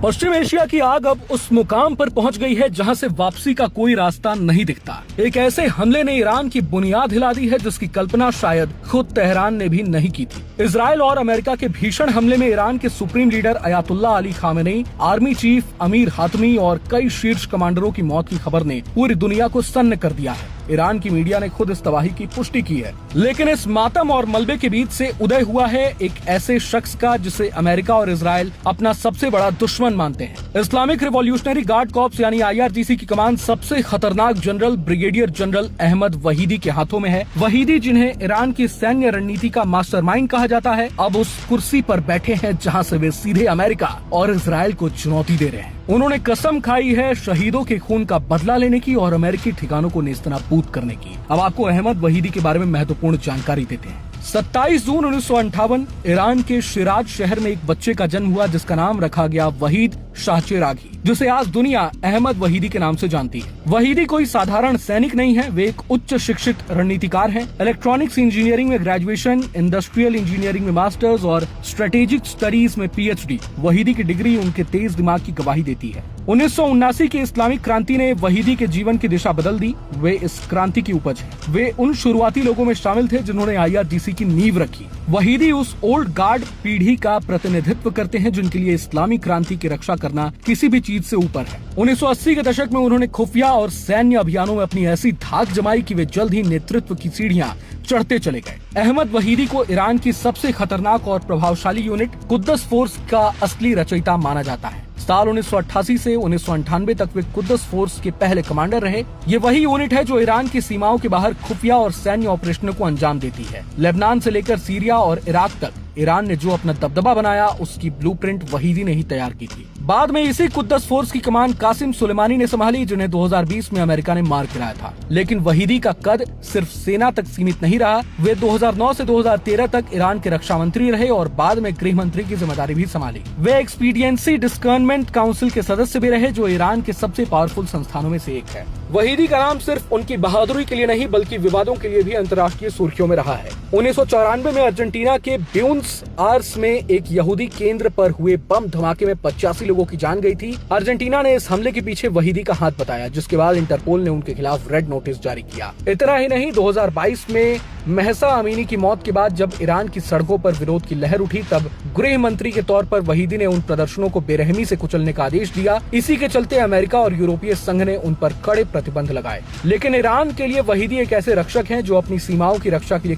पश्चिम Asia की आग अब उस मुकाम पर पहुंच गई है जहां से वापसी का कोई रास्ता नहीं दिखता। एक ऐसे हमले ने ईरान की बुनियाद हिला दी है जिसकी कल्पना शायद खुद तेहरान ने भी नहीं की थी। इजराइल और अमेरिका के भीषण हमले में ईरान के supreme leader Ayatollah Ali Khamenei, army chief अमीर हातमी और कई शीर्ष कमांडरों की मौत की खबर ने पूरी दुनिया को सन्न कर दिया है। ईरान की मीडिया ने खुद इस तबाही की पुष्टि की है, लेकिन इस मातम और मलबे के बीच से उदय हुआ है एक ऐसे शख्स का जिसे अमेरिका और इजराइल अपना सबसे बड़ा दुश्मन मानते हैं। इस्लामिक रिवॉल्यूशनरी गार्ड कॉर्प्स यानी IRGC की कमान सबसे खतरनाक जनरल ब्रिगेडियर जनरल अहमद वहीदी के हाथों में है। वहीदी, जिन्हें ईरान की सैन्य रणनीति का मास्टरमाइंड कहा जाता है, अब उस कुर्सी पर बैठे हैं जहां से वे सीधे अमेरिका और इजराइल को चुनौती दे रहे हैं। उन्होंने कसम खाई है शहीदों के खून का बदला लेने की और अमेरिकी ठिकानों को नेस्तनाबूद करने की। अब आपको अहमद वहीदी के बारे में महत्वपूर्ण जानकारी देते हैं। 27 जून 1958 ईरान के शिराज शहर में एक बच्चे का जन्म हुआ जिसका नाम रखा गया वहीद शाहचेरागी, जिसे आज दुनिया अहमद वहीदी के नाम से जानती है। वहीदी कोई साधारण सैनिक नहीं है, वे एक उच्च शिक्षित रणनीतिकार हैं। इलेक्ट्रॉनिक्स इंजीनियरिंग में ग्रेजुएशन, इंडस्ट्रियल इंजीनियरिंग में मास्टर्स और स्ट्रेटेजिक स्टडीज में PhD। वहीदी की डिग्री उनके तेज दिमाग की गवाही देती है। 1979 की इस्लामिक क्रांति ने वहीदी के जीवन की दिशा बदल दी। वे इस क्रांति की उपज हैं। वे उन शुरुआती लोगों में शामिल थे जिन्होंने IRGC की नींव रखी। वहीदी उस ओल्ड गार्ड पीढ़ी का प्रतिनिधित्व करते हैं जिनके लिए इस्लामी क्रांति की रक्षा करना किसी भी चीज से ऊपर है। 1980 के दशक में उन्होंने खुफिया और सैन्य अभियानों में अपनी ऐसी धाक जमाई कि वे जल्द ही नेतृत्व की सीढ़ियां चढ़ते चले गए। अहमद वहीदी को ईरान की सबसे खतरनाक और प्रभावशाली यूनिट कुद्दस फोर्स का असली रचयिता माना जाता है। साल 1988 से 1998 तक वे कुद्दस फोर्स के पहले कमांडर रहे। ये वही यूनिट है जो ईरान की सीमाओं के बाहर खुफिया और सैन्य ऑपरेशनों को अंजाम देती है। लेबनान से लेकर सीरिया और इराक तक ईरान ने जो अपना दबदबा बनाया उसकी ब्लूप्रिंट वहीदी ने ही तैयार की थी। बाद में इसी कुद्दस फोर्स की कमान कासिम सुलेमानी ने संभाली, जिन्हें 2020 में अमेरिका ने मार गिराया था। लेकिन वहीदी का कद सिर्फ सेना तक सीमित नहीं रहा। वे 2009 से 2013 तक ईरान के रक्षा मंत्री रहे और बाद में गृह मंत्री की जिम्मेदारी भी संभाली। वे एक्सपीडियंसी डिस्कर्नमेंट काउंसिल के सदस्य भी रहे, जो ईरान के सबसे पावरफुल संस्थानों में से एक है। वहीदी का नाम सिर्फ उनकी बहादुरी के लिए नहीं बल्कि विवादों के लिए भी अंतर्राष्ट्रीय सुर्खियों में रहा है। 1994 में अर्जेंटीना के ब्यूनस आयर्स में एक यहूदी केंद्र पर हुए बम धमाके में 85 लोगों की जान गई थी। अर्जेंटीना ने इस हमले के पीछे वहीदी का हाथ बताया, जिसके बाद इंटरपोल ने उनके खिलाफ रेड नोटिस जारी किया। इतना ही नहीं, 2022 में महसा अमीनी की मौत के बाद जब ईरान की सड़कों पर विरोध की लहर उठी, तब गृह मंत्री के तौर पर वहीदी ने उन प्रदर्शनों को बेरहमी से कुचलने का आदेश दिया। इसी के चलते अमेरिका और यूरोपीय संघ ने उन पर कड़े प्रतिबंध लगाए। लेकिन ईरान के लिए वहीदी एक ऐसे रक्षक हैं जो अपनी सीमाओं की रक्षा के लिए